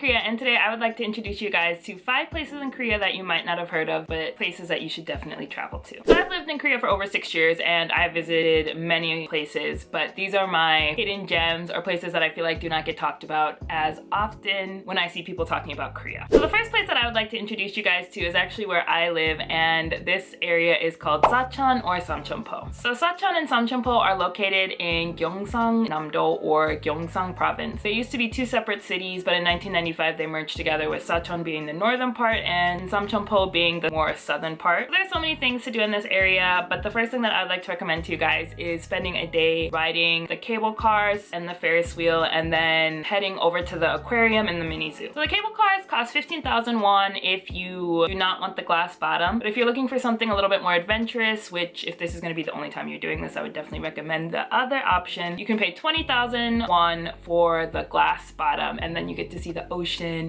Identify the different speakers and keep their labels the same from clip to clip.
Speaker 1: Korea, and today I would like to introduce you guys to 5 places in Korea that you might not have heard of, but places that you should definitely travel to. So I've lived in Korea for over 6 years and I've visited many places, but these are my hidden gems or places that I feel like do not get talked about as often when I see people talking about Korea. So the first place that I would like to introduce you guys to is actually where I live, and this area is called Sacheon or Samcheonpo. So Sacheon and Samcheonpo are located in Gyeonsangnam-do or Gyeongsang province. They used to be 2 separate cities, but in 1995 they merged together, with Sacheon being the northern part and Samcheonpo being the more southern part. There's so many things to do in this area, but the first thing that I'd like to recommend to you guys is spending a day riding the cable cars and the Ferris wheel, and then heading over to the aquarium and the mini zoo. So the cable cars cost 15,000 won if you do not want the glass bottom, but if you're looking for something a little bit more adventurous, which if this is going to be the only time you're doing this, I would definitely recommend the other option. You can pay 20,000 won for the glass bottom, and then you get to see the ocean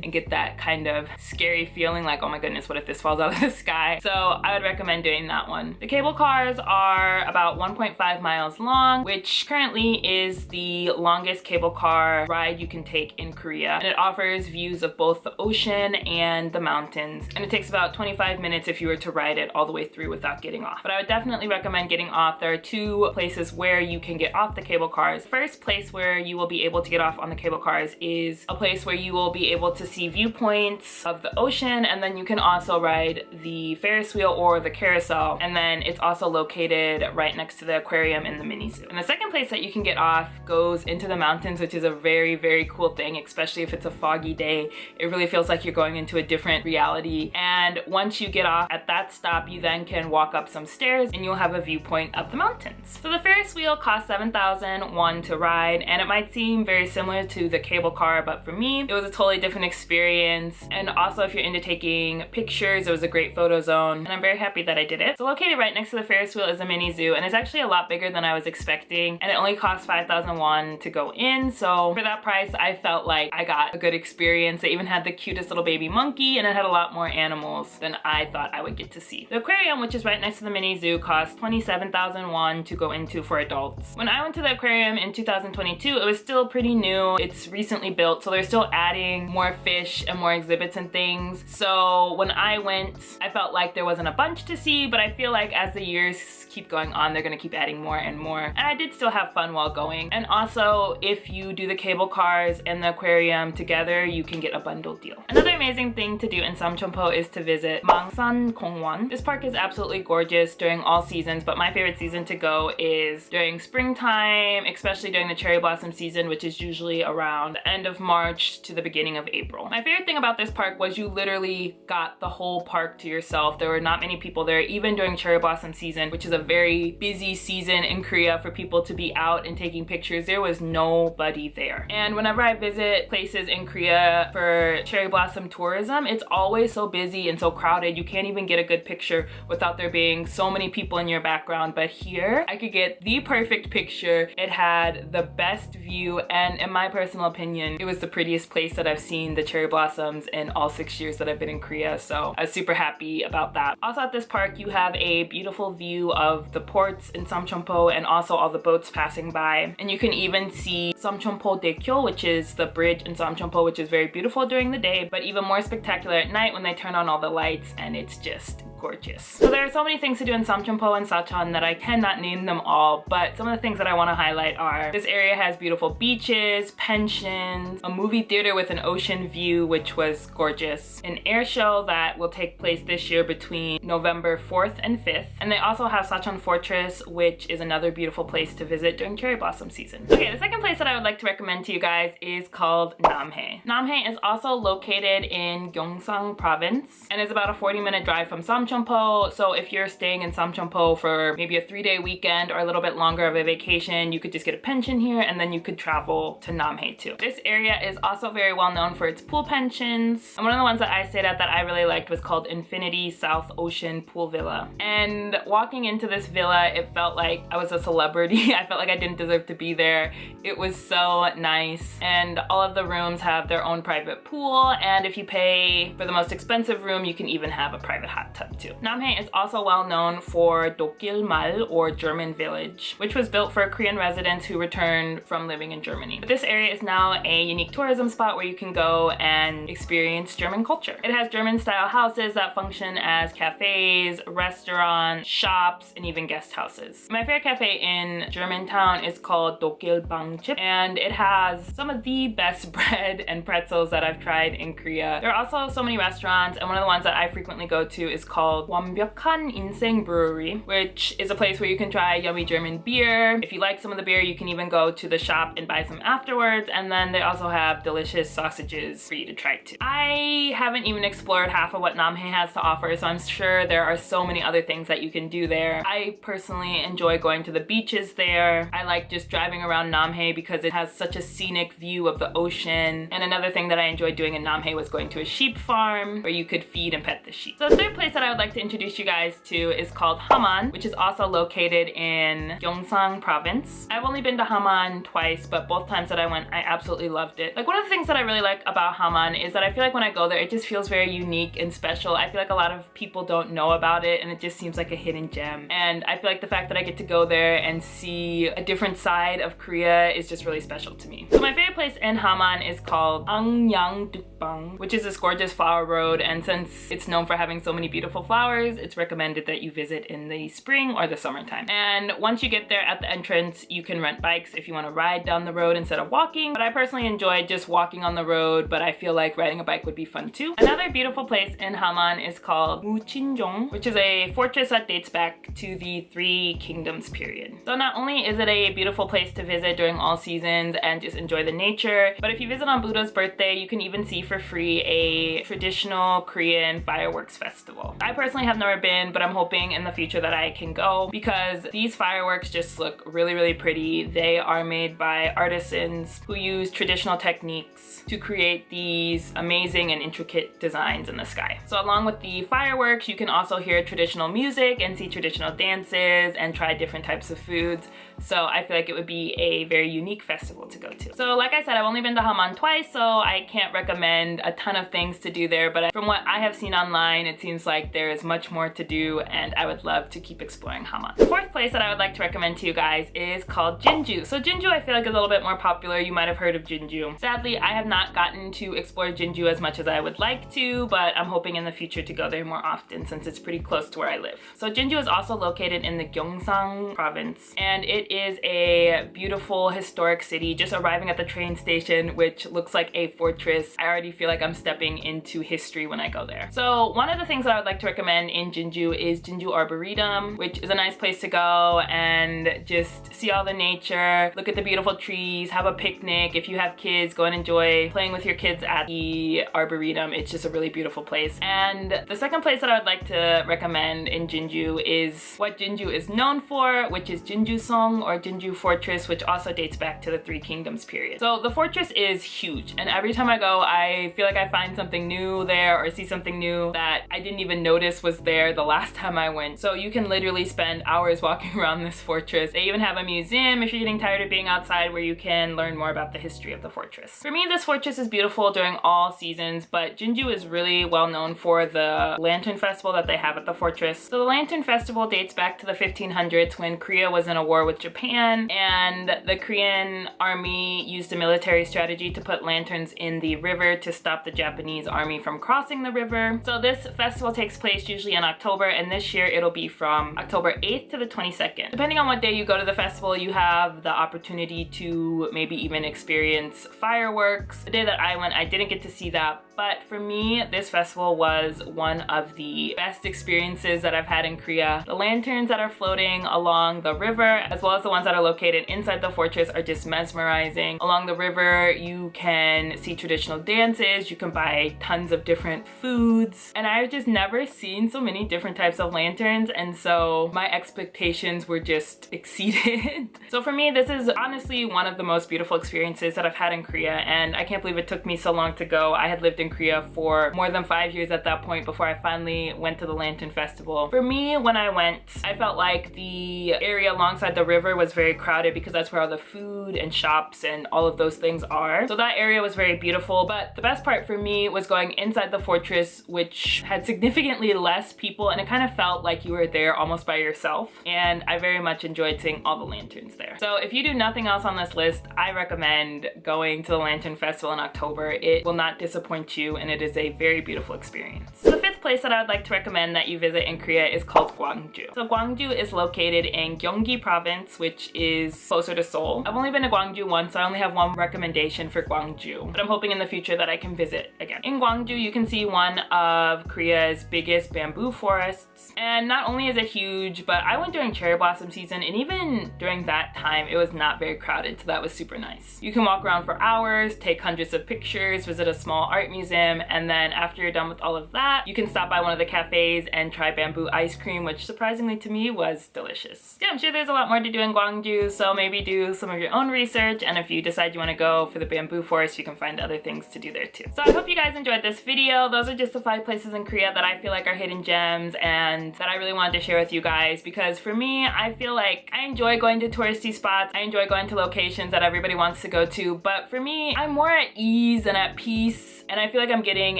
Speaker 1: and get that kind of scary feeling like, oh my goodness, what if this falls out of the sky? So I would recommend doing that one. The cable cars are about 1.5 miles long, which currently is the longest cable car ride you can take in Korea, and it offers views of both the ocean and the mountains, and it takes about 25 minutes if you were to ride it all the way through without getting off. But I would definitely recommend getting off. There are 2 places where you can get off the cable cars. First place where you will be able to get off on the cable cars is a place where you will be able to see viewpoints of the ocean, and then you can also ride the Ferris wheel or the carousel, and then it's also located right next to the aquarium in the mini zoo. And the second place that you can get off goes into the mountains, which is a very, very cool thing, especially if it's a foggy day. It really feels like you're going into a different reality, and once you get off at that stop, you then can walk up some stairs and you'll have a viewpoint of the mountains. So the Ferris wheel costs 7,000 won to ride, and it might seem very similar to the cable car, but for me it was a totally different experience. And also, if you're into taking pictures, it was a great photo zone, and I'm very happy that I did it. So located right next to the Ferris wheel is a mini zoo, and it's actually a lot bigger than I was expecting, and it only costs 5,000 won to go in. So for that price, I felt like I got a good experience. They even had the cutest little baby monkey, and it had a lot more animals than I thought I would get to see. The aquarium, which is right next to the mini zoo, costs 27,000 won to go into for adults. When I went to the aquarium in 2022, it was still pretty new. It's recently built, so they're still adding more fish and more exhibits and things. So when I went, I felt like there wasn't a bunch to see, but I feel like as the years keep going on, they're gonna keep adding more and more. And I did still have fun while going. And also, if you do the cable cars and the aquarium together, you can get a bundle deal. Another amazing thing to do in Samcheonpo is to visit Mangsan Gongwon. This park is absolutely gorgeous during all seasons, but my favorite season to go is during springtime, especially during the cherry blossom season, which is usually around the end of March to the beginning of April. My favorite thing about this park was you literally got the whole park to yourself. There were not many people there, even during cherry blossom season, which is a very busy season in Korea for people to be out and taking pictures. There was nobody there. And whenever I visit places in Korea for cherry blossom tourism, it's always so busy and so crowded. You can't even get a good picture without there being so many people in your background. But here, I could get the perfect picture. It had the best view, and in my personal opinion, it was the prettiest place that I've seen the cherry blossoms in all 6 years that I've been in Korea. So I was super happy about that. Also at this park, you have a beautiful view of the ports in Samcheonpo and also all the boats passing by. And you can even see Samcheonpo Daekyo, which is the bridge in Samcheonpo, which is very beautiful during the day, but even more spectacular at night when they turn on all the lights, and it's just gorgeous. So there are so many things to do in Samcheonpo and Sacheon that I cannot name them all, but some of the things that I want to highlight are this area has beautiful beaches, pensions, a movie theater with an ocean view, which was gorgeous, an air show that will take place this year between November 4th and 5th, and they also have Sacheon Fortress, which is another beautiful place to visit during cherry blossom season. Okay, the second place that I would like to recommend to you guys is called Namhae. Namhae is also located in Gyeongsang province and is about a 40-minute drive from Samcheonpo. So if you're staying in Samcheonpo for maybe a 3-day weekend or a little bit longer of a vacation, you could just get a pension here, and then you could travel to Namhae too. This area is also very well known for its pool pensions, and one of the ones that I stayed at that I really liked was called Infinity South Ocean Pool Villa. And walking into this villa, it felt like I was a celebrity. I felt like I didn't deserve to be there. It was so nice, and all of the rooms have their own private pool, and if you pay for the most expensive room, you can even have a private hot tub too. Namhae is also well known for Dokil Mal, or German Village, which was built for Korean residents who returned from living in Germany. But this area is now a unique tourism spot where you can go and experience German culture. It has German style houses that function as cafes, restaurants, shops, and even guest houses. My favorite cafe in Germantown is called Dokilbangchip, and it has some of the best bread and pretzels that I've tried in Korea. There are also so many restaurants, and one of the ones that I frequently go to is called 완벽한 인생 Brewery, which is a place where you can try yummy German beer. If you like some of the beer, you can even go to the shop and buy some afterwards, and then they also have delicious sausages for you to try too. I haven't even explored half of what Namhae has to offer, so I'm sure there are so many other things that you can do there. I personally enjoy going to the beaches there. I like just driving around Namhae because it has such a scenic view of the ocean. And another thing that I enjoyed doing in Namhae was going to a sheep farm where you could feed and pet the sheep. So the third place that I would like to introduce you guys to is called Haman, which is also located in Gyeongsang province. I've only been to Haman twice, but both times that I went, I absolutely loved it. Like, one of the things that I really like about Haman is that I feel like when I go there, it just feels very unique and special. I feel like a lot of people don't know about it, and it just seems like a hidden gem. And I feel like the fact that I get to go there and see a different side of Korea is just really special to me. So my favorite place in Haman is called Angyangdukbang, which is this gorgeous flower road, and since it's known for having so many beautiful flowers, it's recommended that you visit in the spring or the summertime. And once you get there, at the entrance, you can rent bikes if you want to ride down the road instead of walking, but I personally enjoy just walking on the road, but I feel like riding a bike would be fun too. Another beautiful place in Haman is called Muchinjong, which is a fortress that dates back to the Three Kingdoms period. So not only is it a beautiful place to visit during all seasons and just enjoy the nature, but if you visit on Buddha's birthday, you can even see for free a traditional Korean fireworks festival. I personally have never been, but I'm hoping in the future that I can go because these fireworks just look really, really pretty. They are made by artisans who use traditional techniques to create these amazing and intricate designs in the sky. So along with the fireworks, you can also hear traditional music and see traditional dances and try different types of foods. So I feel like it would be a very unique festival to go to. So like I said, I've only been to Haman twice, so I can't recommend a ton of things to do there, but from what I have seen online, it seems like there is much more to do, and I would love to keep exploring Haman. The fourth place that I would like to recommend to you guys is called Jinju. So Jinju, I feel like, is a little bit more popular. You might have heard of Jinju. Sadly, I have not gotten to explore Jinju as much as I would like to, but I'm hoping in the future to go there more often since it's pretty close to where I live. So Jinju is also located in the Gyeongsang province, and it is a beautiful historic city. Just arriving at the train station, which looks like a fortress, I already feel like I'm stepping into history when I go there. So one of the things that I would like to recommend in Jinju is Jinju Arboretum, which is a nice place to go and just see all the nature, look at the beautiful trees, have a picnic. If you have kids, go and enjoy playing with your kids at the Arboretum. It's just a really beautiful place. And the second place that I would like to recommend in Jinju is what Jinju is known for, which is Jinju-song or Jinju Fortress, which also dates back to the Three Kingdoms period. So the fortress is huge, and every time I go, I feel like I find something new there or see something new that I didn't even notice was there the last time I went. So you can literally spend hours walking around this fortress. They even have a museum if you're getting tired of being outside where you can learn more about the history of the fortress. For me, this fortress is beautiful during all seasons, but Jinju is really well known for the Lantern Festival that they have at the fortress. So the Lantern Festival dates back to the 1500s when Korea was in a war with Japan, and the Korean army used a military strategy to put lanterns in the river to stop the Japanese army from crossing the river. So this festival takes place usually in October, and this year it'll be from October 8th to the 22nd. Depending on what day you go to the festival, you have the opportunity to maybe even experience fireworks. The day that I went, I didn't get to see that, but for me, this festival was one of the best experiences that I've had in Korea. The lanterns that are floating along the river, as well as the ones that are located inside the fortress, are just mesmerizing. Along the river, you can see traditional dances, you can buy tons of different foods, and I've just never seen so many different types of lanterns, and so my expectations were just exceeded. So for me, this is honestly one of the most beautiful experiences that I've had in Korea, and I can't believe it took me so long to go. I had lived in in Korea for more than 5 years at that point before I finally went to the Lantern Festival. For me, when I went, I felt like the area alongside the river was very crowded because that's where all the food and shops and all of those things are. So that area was very beautiful, but the best part for me was going inside the fortress, which had significantly less people, and it kind of felt like you were there almost by yourself. And I very much enjoyed seeing all the lanterns there. So if you do nothing else on this list, I recommend going to the Lantern Festival in October. It will not disappoint you, and it is a very beautiful experience. So the fifth place that I would like to recommend that you visit in Korea is called Gwangju. So Gwangju is located in Gyeonggi province, which is closer to Seoul. I've only been to Gwangju once, so I only have one recommendation for Gwangju, but I'm hoping in the future that I can visit again. In Gwangju, you can see one of Korea's biggest bamboo forests, and not only is it huge, but I went during cherry blossom season, and even during that time, it was not very crowded, so that was super nice. You can walk around for hours, take hundreds of pictures, visit a small art museum, and then after you're done with all of that, you can stop by one of the cafes and try bamboo ice cream, which surprisingly to me was delicious. Yeah, I'm sure there's a lot more to do in Gwangju, so maybe do some of your own research, and if you decide you want to go for the bamboo forest, you can find other things to do there too. So I hope you guys enjoyed this video. Those are just the 5 places in Korea that I feel like are hidden gems and that I really wanted to share with you guys, because for me, I feel like I enjoy going to touristy spots. I enjoy going to locations that everybody wants to go to, but for me, I'm more at ease and at peace, and I feel like I'm getting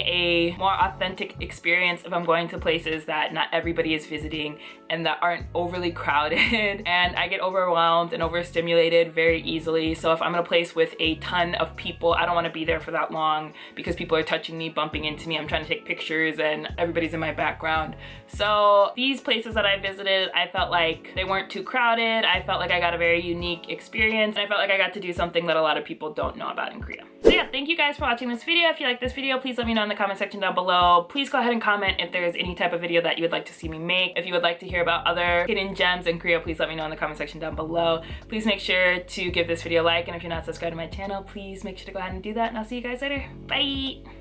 Speaker 1: a more authentic experience if I'm going to places that not everybody is visiting and that aren't overly crowded. And I get overwhelmed and overstimulated very easily. So if I'm in a place with a ton of people, I don't want to be there for that long because people are touching me, bumping into me. I'm trying to take pictures and everybody's in my background. So these places that I visited, I felt like they weren't too crowded. I felt like I got a very unique experience, and I felt like I got to do something that a lot of people don't know about in Korea. So yeah, thank you guys for watching this video. If you like this video, please let me know in the comment section down below. Please go ahead and comment if there's any type of video that you would like to see me make. If you would like to hear about other hidden gems in Korea, please let me know in the comment section down below. Please make sure to give this video a like, and if you're not subscribed to my channel, please make sure to go ahead and do that, and I'll see you guys later. Bye!